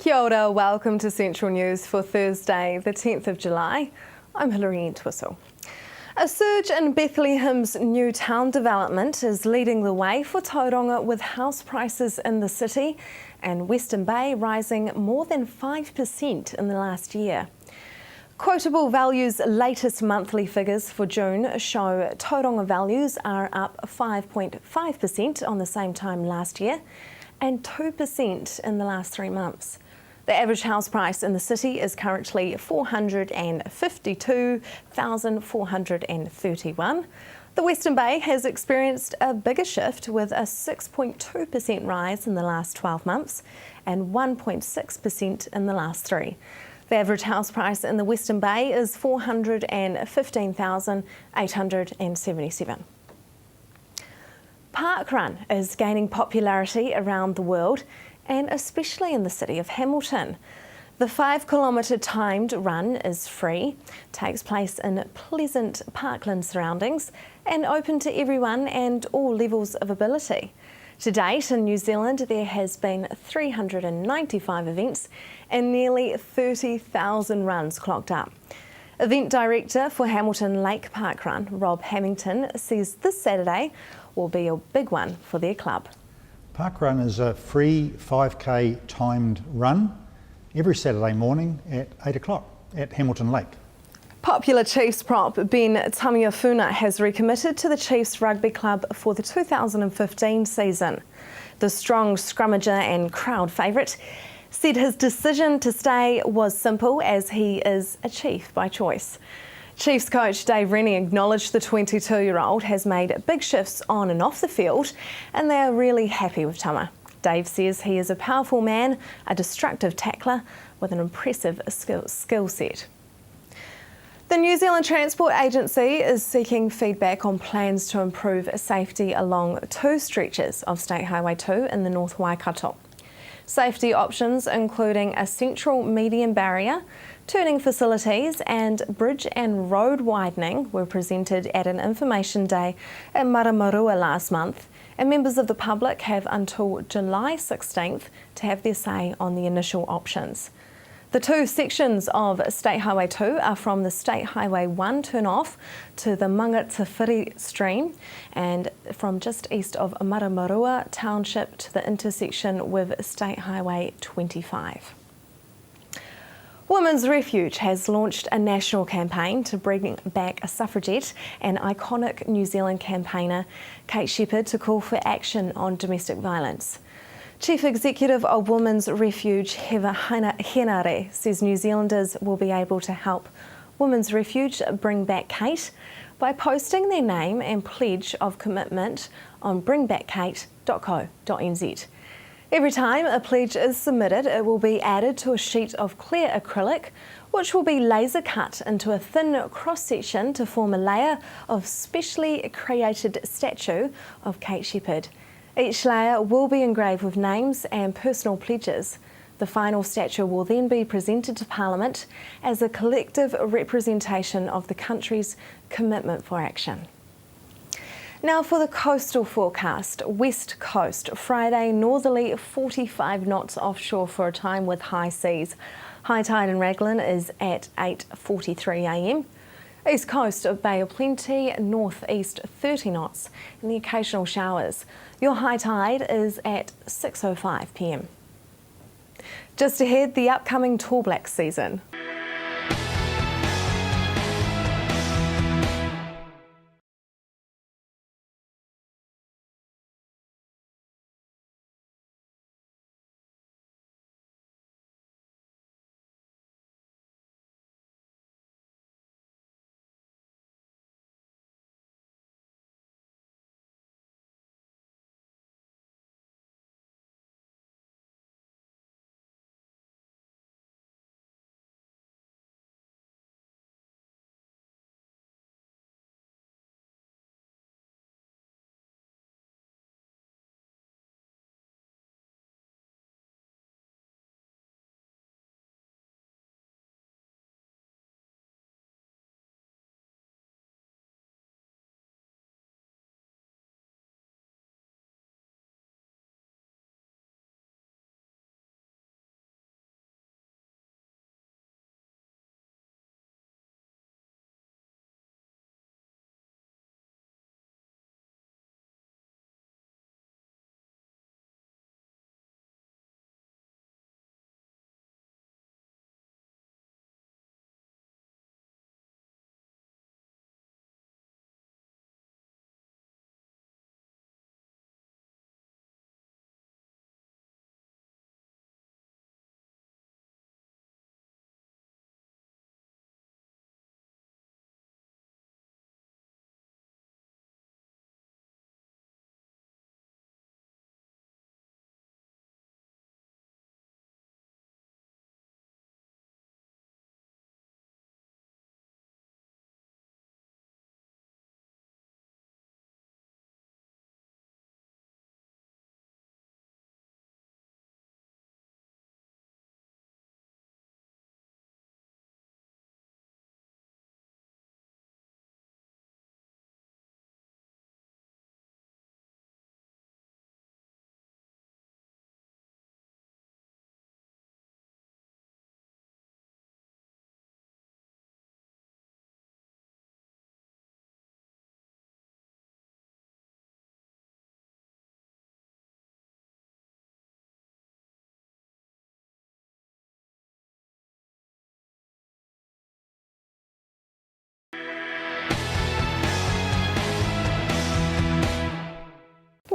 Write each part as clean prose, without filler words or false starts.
Kia ora, welcome to Central News for Thursday, the 10th of July. I'm Hilary Entwistle. A surge in Bethlehem's new town development is leading the way for Tauranga, with house prices in the city and Western Bay rising more than 5% in the last year. Quotable Value's latest monthly figures for June show Tauranga values are up 5.5% on the same time last year and 2% in the last 3 months. The average house price in the city is currently $452,431. The Western Bay has experienced a bigger shift, with a 6.2% rise in the last 12 months and 1.6% in the last 3. The average house price in the Western Bay is $415,877. Parkrun is gaining popularity around the world, and especially in the city of Hamilton. The 5-kilometre timed run is free, takes place in pleasant parkland surroundings, and open to everyone and all levels of ability. To date in New Zealand, there has been 395 events and nearly 30,000 runs clocked up. Event director for Hamilton Lake Parkrun, Rob Hamilton, says this Saturday will be a big one for their club. Parkrun is a free 5k timed run every Saturday morning at 8 o'clock at Hamilton Lake. Popular Chiefs prop Ben Tamiafuna has recommitted to the Chiefs Rugby Club for the 2015 season. The strong scrummager and crowd favourite said his decision to stay was simple, as he is a Chief by choice. Chiefs coach Dave Rennie acknowledged the 22-year-old has made big shifts on and off the field, and they are really happy with Tama. Dave says he is a powerful man, a destructive tackler with an impressive skill set. The New Zealand Transport Agency is seeking feedback on plans to improve safety along 2 stretches of State Highway 2 in the North Waikato. Safety options including a central median barrier, turning facilities and bridge and road widening were presented at an information day at Maramarua last month, and members of the public have until July 16th to have their say on the initial options. The 2 sections of State Highway 2 are from the State Highway 1 turn-off to the Mangatawhiri stream, and from just east of Maramarua Township to the intersection with State Highway 25. Women's Refuge has launched a national campaign to bring back a suffragette and iconic New Zealand campaigner Kate Shepherd to call for action on domestic violence. Chief Executive of Women's Refuge, Heather Henare, says New Zealanders will be able to help Women's Refuge bring back Kate by posting their name and pledge of commitment on bringbackkate.co.nz. Every time a pledge is submitted, it will be added to a sheet of clear acrylic, which will be laser cut into a thin cross-section to form a layer of specially created statue of Kate Shepherd. Each layer will be engraved with names and personal pledges. The final statue will then be presented to Parliament as a collective representation of the country's commitment for action. Now for the coastal forecast. West coast, Friday, northerly 45 knots offshore for a time with high seas. High tide in Raglan is at 8:43 a.m. East coast of Bay of Plenty, northeast 30 knots and the occasional showers. Your high tide is at 6:05 p.m. Just ahead, the upcoming Tall Black season.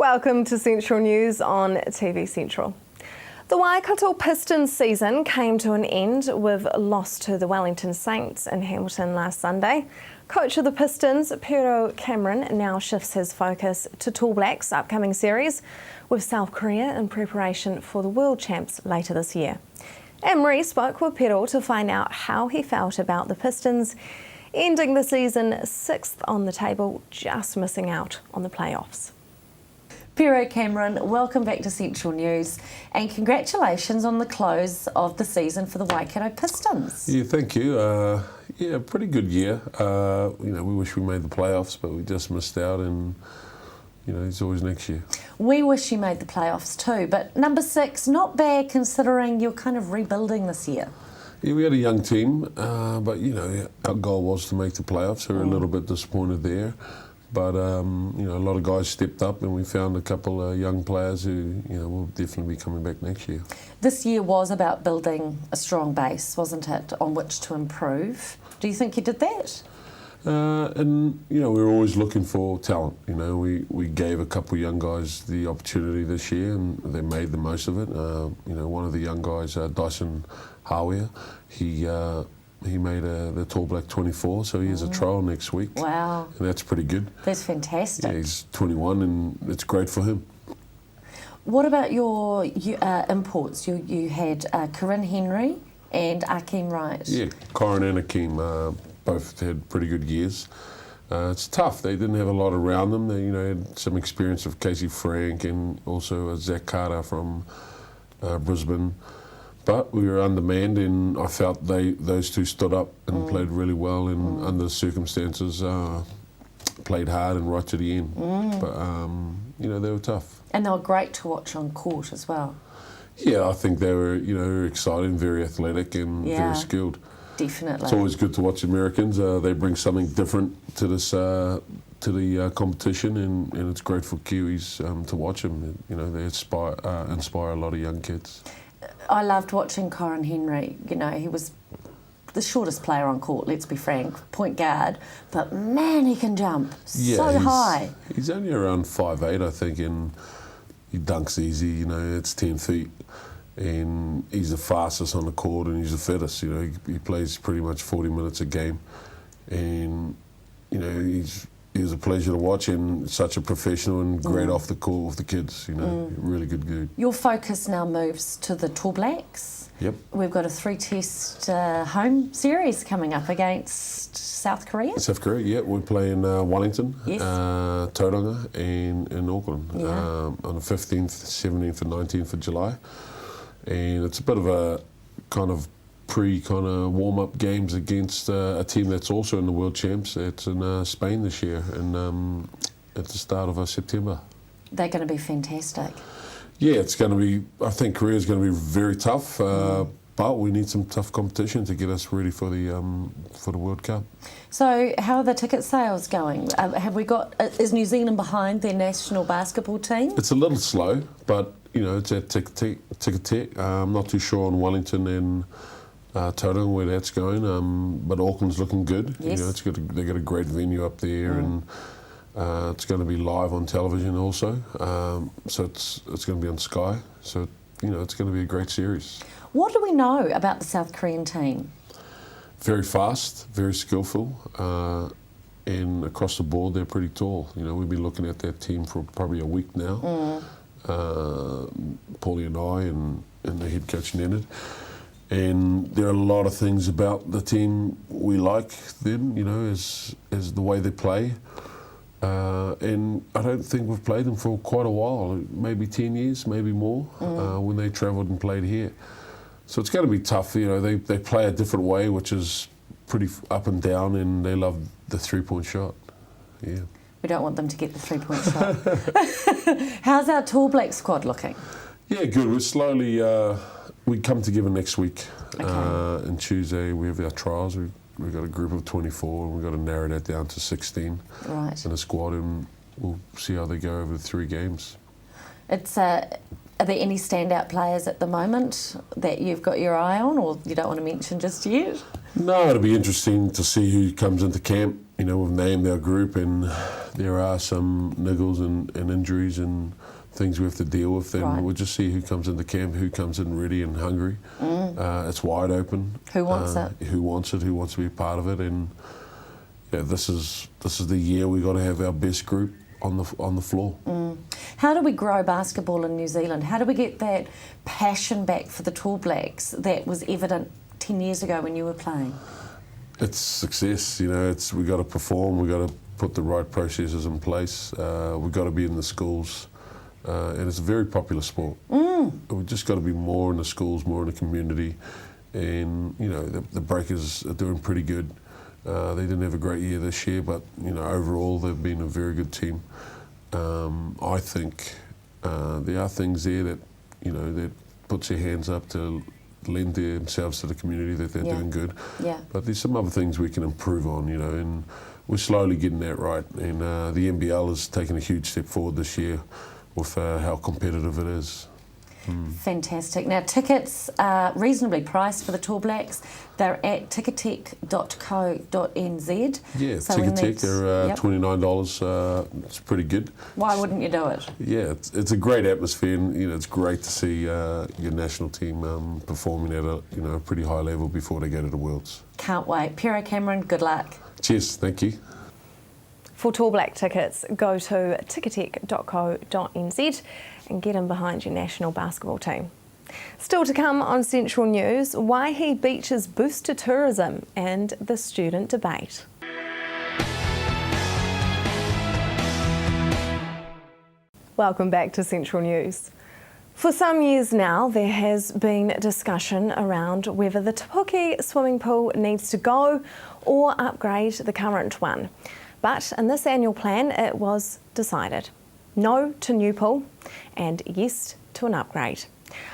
Welcome to Central News on TV Central. The Waikato Pistons season came to an end with a loss to the Wellington Saints in Hamilton last Sunday. Coach of the Pistons, Pero Cameron, now shifts his focus to Tall Blacks' upcoming series with South Korea in preparation for the World Champs later this year. Anne-Marie spoke with Pero to find out how he felt about the Pistons ending the season 6th on the table, just missing out on the playoffs. Pero Cameron, welcome back to Central News and congratulations on the close of the season for the Waikato Pistons. Yeah, thank you. Yeah, pretty good year. We wish we made the playoffs, but we just missed out, and it's always next year. We wish you made the playoffs too, but number 6, not bad considering you're kind of rebuilding this year. Yeah, we had a young team, but our goal was to make the playoffs. We were a little bit disappointed there. But, a lot of guys stepped up and we found a couple of young players who, will definitely be coming back next year. This year was about building a strong base, wasn't it, on which to improve. Do you think you did that? We were always looking for talent. We gave a couple of young guys the opportunity this year and they made the most of it. One of the young guys, Dyson Hawea, he made the Tall Black 24, so he has a trial next week. Wow. And that's pretty good. That's fantastic. Yeah, he's 21 and it's great for him. What about your imports? You had Corinne Henry and Akeem Wright. Yeah, Corin and Akeem both had pretty good years. It's tough. They didn't have a lot around them. They had some experience of Casey Frank and also Zach Carter from Brisbane. But we were undermanned, and I felt those two stood up and played really well, and under the circumstances, played hard and right to the end. But they were tough. And they were great to watch on court as well. Yeah, I think they were exciting, very athletic, and very skilled. Definitely. It's always good to watch Americans. They bring something different to this to the competition, and it's great for Kiwis to watch them. They inspire a lot of young kids. I loved watching Corin Henry. He was the shortest player on court, let's be frank, point guard, but man, he can jump so high. He's only around 5'8", I think, and he dunks easy, it's 10 feet. And he's the fastest on the court and he's the fittest, he plays pretty much 40 minutes a game. And, he was a pleasure to watch and such a professional and great off the court with the kids, really good dude. Your focus now moves to the Tall Blacks. Yep. We've got a 3-test home series coming up against South Korea. South Korea, yeah. We're playing Wellington, yes. Tauranga and in Auckland on the 15th, 17th and 19th of July. And it's a bit of a kind of warm-up games against a team that's also in the World Champs. It's in Spain this year, and at the start of September. They're going to be fantastic. Yeah, it's going to be. I think Korea's going to be very tough, but we need some tough competition to get us ready for the World Cup. So, how are the ticket sales going? Have we got? Is New Zealand behind their national basketball team? It's a little slow, but it's at Ticketek. I'm not too sure on Wellington and Tauranga where that's going, but Auckland's looking good. Yes. They've got a great venue up there, and it's going to be live on television also. So it's going to be on Sky. So it's going to be a great series. What do we know about the South Korean team? Very fast, very skillful, and across the board they're pretty tall. We've been looking at that team for probably a week now. Paulie and I and the head coach Nenad. And there are a lot of things about the team we like them, as the way they play. And I don't think we've played them for quite a while, maybe 10 years, maybe more, when they travelled and played here. So it's going to be tough. They play a different way, which is pretty up and down, and they love the three-point shot. Yeah. We don't want them to get the three-point shot. How's our Tall Black squad looking? Yeah, good. We're slowly... we come together next week. Okay. And Tuesday we have our trials. We've got a group of 24 and we've got to narrow that down to 16 in a squad, and we'll see how they go over the 3 games. It's are there any standout players at the moment that you've got your eye on, or you don't want to mention just yet? No, it'll be interesting to see who comes into camp. We've named our group, and there are some niggles and injuries and things we have to deal with, then Right. we'll just see who comes into camp, who comes in ready and hungry. It's wide open. Who wants it? Who wants it? Who wants to be part of it? And yeah, this is the year we got to have our best group on the floor. How do we grow basketball in New Zealand? How do we get that passion back for the Tall Blacks that was evident 10 years ago when you were playing? It's success, you know. We got to perform. We got to put the right processes in place. We got to be in the schools, and it's a very popular sport. We just got to be more in the schools, more in the community, and you know the Breakers are doing pretty good. They didn't have a great year this year, but you know overall they've been a very good team. I think there are things there that you know that puts your hands up to lend themselves to the community that they're doing good. Yeah. But there's some other things we can improve on, you know, and we're slowly getting that right. And the NBL has taken a huge step forward this year with how competitive it is. Fantastic. Now, tickets are reasonably priced for the Tall Blacks. They're at ticketek.co.nz. Yeah, So we Ticketek, need- they're Yep. $29. It's pretty good. Why wouldn't you do it? Yeah, it's a great atmosphere, and you know it's great to see your national team performing at a pretty high level before they go to the Worlds. Can't wait. Pero Cameron, good luck. Cheers, thank you. For Tall Black tickets, go to ticketek.co.nz and get in behind your national basketball team. Still to come on Central News, Waihi Beach's boost to tourism and the student debate. Welcome back to Central News. For some years now, there has been discussion around whether the Te Puke swimming pool needs to go or upgrade the current one. But in this annual plan, it was decided no to new pool and yes to an upgrade.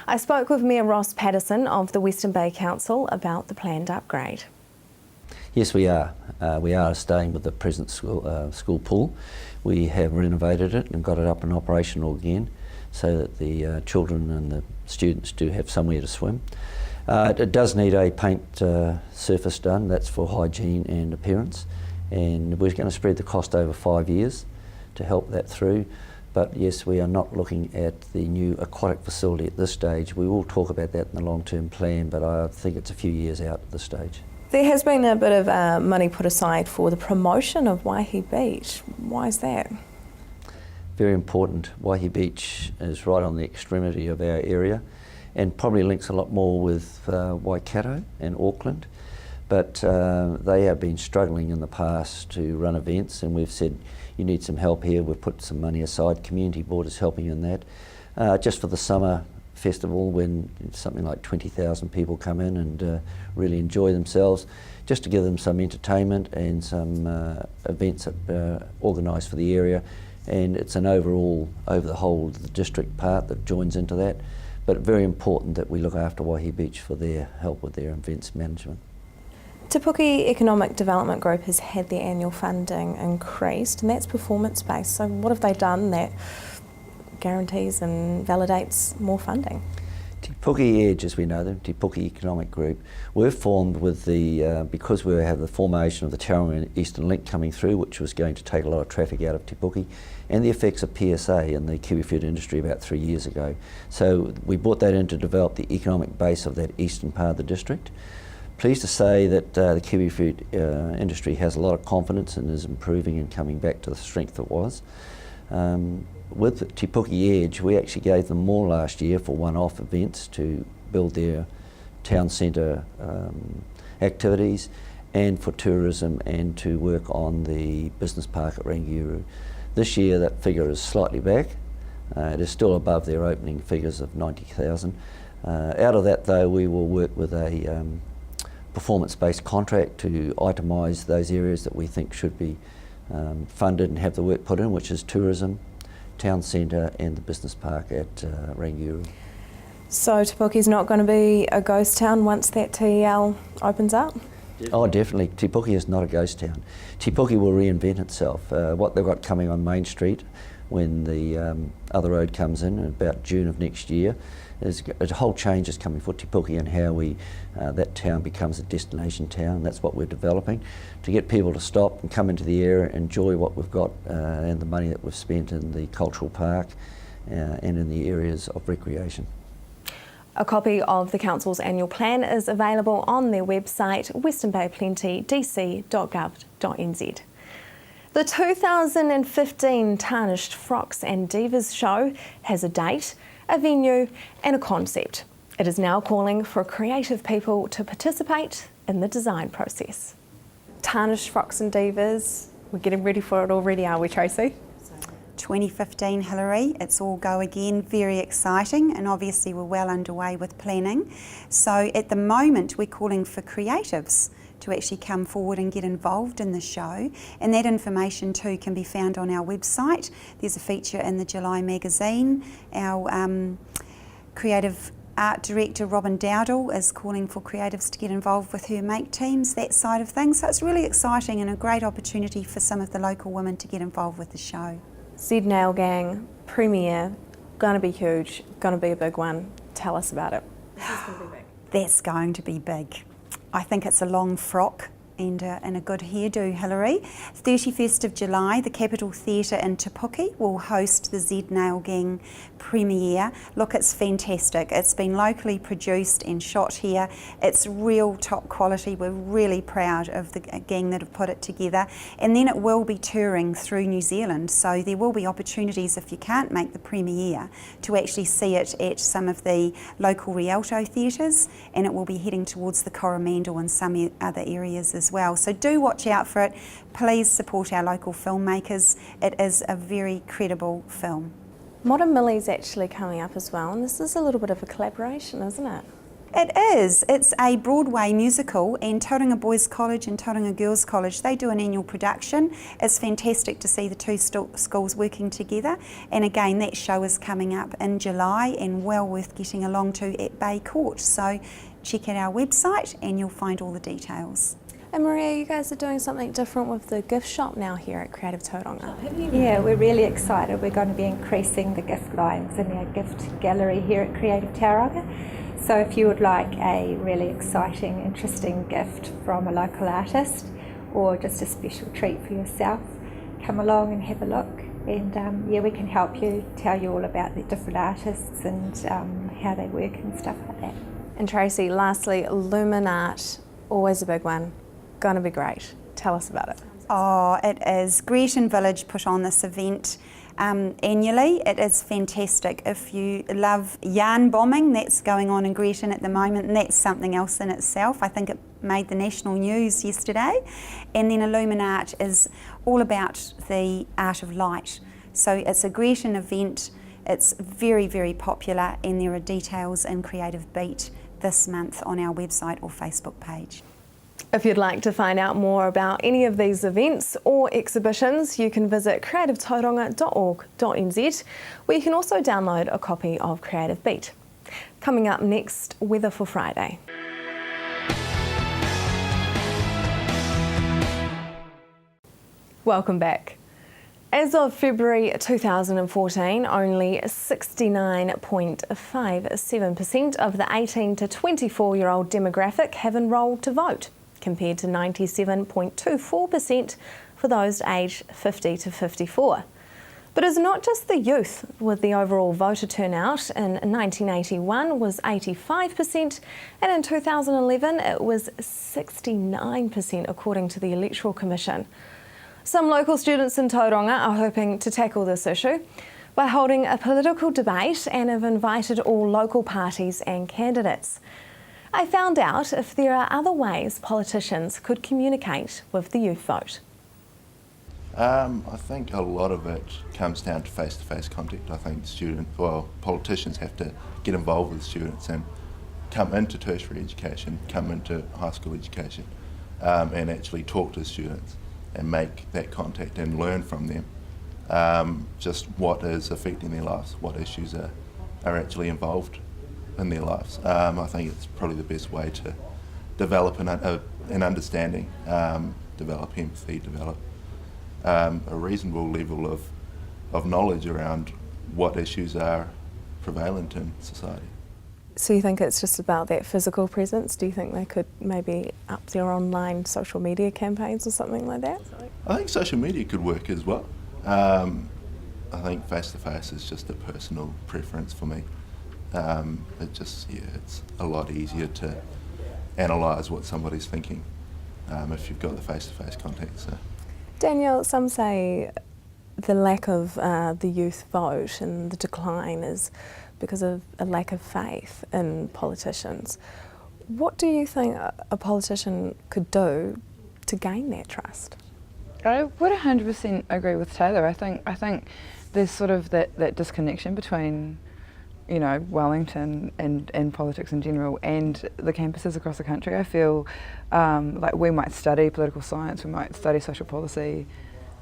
I spoke with Mayor Ross Patterson of the Western Bay Council about the planned upgrade. Yes, we are. We are staying with the present school pool. We have renovated it and got it up and operational again so that the children and the students do have somewhere to swim. It does need a paint surface done. That's for hygiene and appearance. And we're going to spread the cost over 5 years to help that through. But yes, we are not looking at the new aquatic facility at this stage. We will talk about that in the long-term plan, but I think it's a few years out at this stage. There has been a bit of money put aside for the promotion of Waihi Beach. Why is that? Very important. Waihi Beach is right on the extremity of our area and probably links a lot more with Waikato and Auckland. But they have been struggling in the past to run events, and we've said you need some help here. We've put some money aside. Community Board is helping in that. Just for the summer festival, when something like 20,000 people come in and really enjoy themselves, just to give them some entertainment and some events organised for the area. And it's an overall, over the whole of the district part that joins into that. But very important that we look after Waihi Beach for their help with their events management. Te Puke Economic Development Group has had their annual funding increased, and that's performance-based. So what have they done that guarantees and validates more funding? Te Puke Edge, as we know them, Te Puke Economic Group, we're formed with the, because we have the formation of the Tauranga Eastern Link coming through, which was going to take a lot of traffic out of Te Puke, and the effects of PSA in the kiwifruit industry about 3 years ago. So we brought that in to develop the economic base of that eastern part of the district. Pleased to say that the kiwifruit industry has a lot of confidence and is improving and coming back to the strength it was. With Te Puke Edge, we actually gave them more last year for one-off events to build their town centre activities and for tourism and to work on the business park at Rangiuru. This year that figure is slightly back. It is still above their opening figures of 90,000. Out of that though, we will work with a performance-based contract to itemise those areas that we think should be funded and have the work put in, which is tourism, town centre and the business park at Rangiuru. So Te Puke's not going to be a ghost town once that TEL opens up? Oh, definitely. Te Puke is not a ghost town. Te Puke will reinvent itself. What they've got coming on Main Street when the other road comes in about June of next year. There's a whole change is coming for Te Puke and how that town becomes a destination town. That's what we're developing, to get people to stop and come into the area, enjoy what we've got and the money that we've spent in the cultural park and in the areas of recreation. A copy of the Council's annual plan is available on their website, westernbayplenty.dc.gov.nz. The 2015 Tarnished Frocks and Divas show has a date, a venue and a concept. It is now calling for creative people to participate in the design process. Tarnished Frocks and Divas, we're getting ready for it already, are we, Tracy? 2015, Hilary, it's all go again, very exciting, and obviously we're well underway with planning. So at the moment we're calling for creatives to actually come forward and get involved in the show, and that information too can be found on our website. There's a feature in the July magazine. Our creative art director Robin Dowdall is calling for creatives to get involved with her make teams, that side of things. So it's really exciting and a great opportunity for some of the local women to get involved with the show. Z Nail Gang premiere, gonna be huge, gonna be a big one. Tell us about it. That's going to be big. I think it's a long frock and a good hairdo, Hilary. 31st of July, the Capitol Theatre in Te Puke will host the Z Nail Gang premiere. Look, it's fantastic. It's been locally produced and shot here. It's real top quality. We're really proud of the gang that have put it together. And then it will be touring through New Zealand, so there will be opportunities, if you can't make the premiere, to actually see it at some of the local Rialto theatres, and it will be heading towards the Coromandel and some other areas as well. So do watch out for it. Please support our local filmmakers. It is a very credible film. Modern Millie's actually coming up as well, and this is a little bit of a collaboration, isn't it? It is. It's a Broadway musical, and Tauranga Boys College and Tauranga Girls College, they do an annual production. It's fantastic to see the two schools working together, and again that show is coming up in July and well worth getting along to at Bay Court. So check out our website and you'll find all the details. And Maria, you guys are doing something different with the gift shop now here at Creative Tauranga. Yeah, we're really excited. We're going to be increasing the gift lines in our gift gallery here at Creative Tauranga. So if you would like a really exciting, interesting gift from a local artist, or just a special treat for yourself, come along and have a look. And yeah, we can help you, tell you all about the different artists and how they work and stuff like that. And Tracy, lastly, Luminart, always a big one. Gonna be great. Tell us about it. Oh, it is. Grecian Village put on this event annually. It is fantastic. If you love yarn bombing, that's going on in Grecian at the moment, and that's something else in itself. I think it made the national news yesterday. And then Illuminart is all about the art of light. So it's a Grecian event. It's very, very popular, and there are details in Creative Beat this month on our website or Facebook page. If you'd like to find out more about any of these events or exhibitions, you can visit creativetauranga.org.nz, where you can also download a copy of Creative Beat. Coming up next, weather for Friday. Welcome back. As of February 2014, only 69.57% of the 18 to 24-year-old demographic have enrolled to vote, compared to 97.24% for those aged 50 to 54. But it's not just the youth, with the overall voter turnout in 1981 was 85%, and in 2011 it was 69%, according to the Electoral Commission. Some local students in Tauranga are hoping to tackle this issue by holding a political debate and have invited all local parties and candidates. I found out if there are other ways politicians could communicate with the youth vote. I think a lot of it comes down to face-to-face contact. I think politicians have to get involved with students and come into tertiary education, come into high school education, and actually talk to students and make that contact and learn from them just what is affecting their lives, what issues are actually involved in their lives. I think it's probably the best way to develop an understanding, develop empathy, develop a reasonable level of of knowledge around what issues are prevalent in society. So you think it's just about that physical presence? Do you think they could maybe up their online social media campaigns or something like that? I think social media could work as well. I think face-to-face is just a personal preference for me. It's a lot easier to analyse what somebody's thinking if you've got the face-to-face contact. So. Danielle, some say the lack of the youth vote and the decline is because of a lack of faith in politicians. What do you think a politician could do to gain that trust? I would 100% agree with Taylor. I think there's sort of that disconnection between, you know, Wellington and politics in general and the campuses across the country. I feel like we might study political science, we might study social policy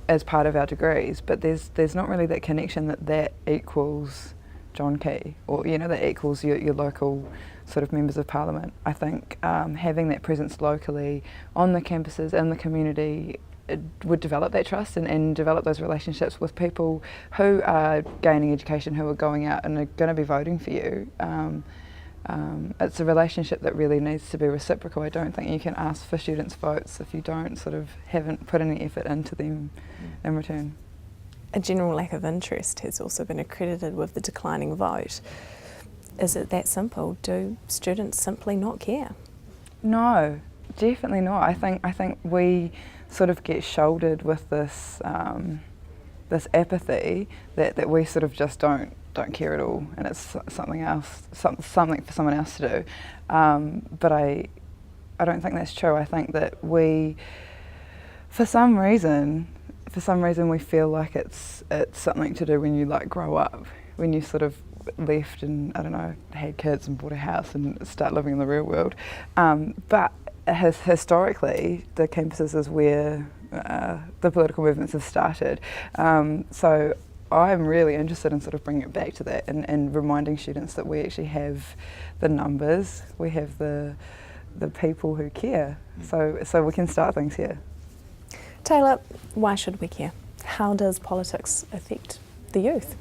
as part of our degrees, but there's not really that connection that equals John Key, or, you know, that equals your local sort of members of parliament. I think having that presence locally on the campuses and the community, it would develop that trust and develop those relationships with people who are gaining education, who are going out and are going to be voting for you. It's a relationship that really needs to be reciprocal. I don't think you can ask for students' votes if you haven't put any effort into them in return. A general lack of interest has also been accredited with the declining vote. Is it that simple? Do students simply not care? No, definitely not. I think we sort of get shouldered with this this apathy that we sort of just don't care at all, and it's something else, something for someone else to do. But I don't think that's true. I think that we, for some reason we feel like it's something to do when you like grow up, when you sort of left and, I don't know, had kids and bought a house and start living in the real world. But historically, the campuses is where the political movements have started. So I'm really interested in sort of bringing it back to that and reminding students that we actually have the numbers, we have the people who care. So we can start things here. Taylor, why should we care? How does politics affect the youth?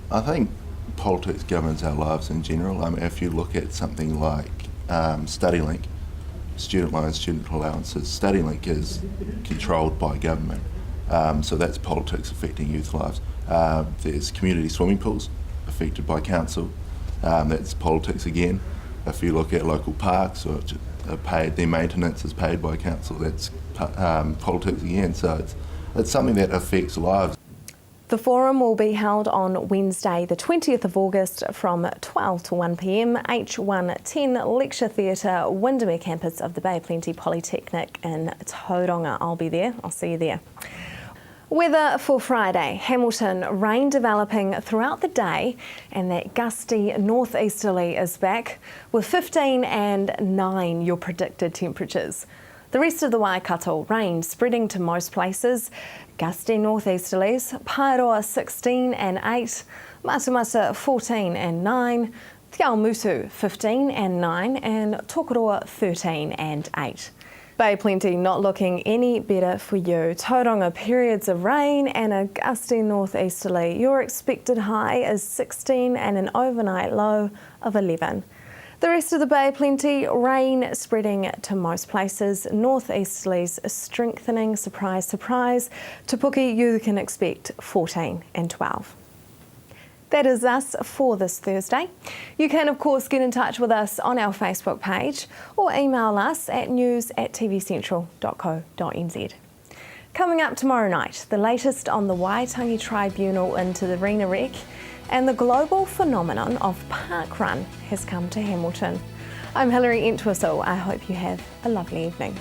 I think politics governs our lives in general. I mean, if you look at something like StudyLink, student loans, student allowances, StudyLink is controlled by government. So that's politics affecting youth lives. There's community swimming pools affected by council. That's politics again. If you look at local parks, or their maintenance is paid by council, that's politics again. So it's something that affects lives. The forum will be held on Wednesday the 20th of August from 12 to 1 p.m, H110 Lecture Theatre, Windermere campus of the Bay of Plenty Polytechnic in Tauranga. I'll be there, I'll see you there. Weather for Friday. Hamilton, rain developing throughout the day, and that gusty northeasterly is back with 15 and 9 your predicted temperatures. The rest of the Waikato, rain spreading to most places. Gusty northeasterlies, Paeroa 16 and 8, Matamata 14 and 9, Te Awamutu 15 and 9, and Tokoroa 13 and 8. Bay Plenty not looking any better for you. Tauranga, periods of rain and a gusty northeasterly. Your expected high is 16 and an overnight low of 11. The rest of the Bay Plenty, rain spreading to most places. Northeasterlies strengthening, surprise, surprise. Te Puke, you can expect 14 and 12. That is us for this Thursday. You can, of course, get in touch with us on our Facebook page or email us at news@tvcentral.co.nz. Coming up tomorrow night, the latest on the Waitangi Tribunal into the Rena wreck, and the global phenomenon of parkrun has come to Hamilton. I'm Hilary Entwistle. I hope you have a lovely evening.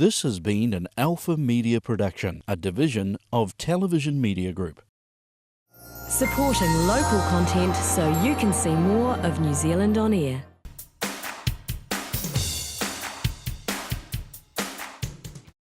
This has been an Alpha Media production, a division of Television Media Group. Supporting local content so you can see more of New Zealand on air.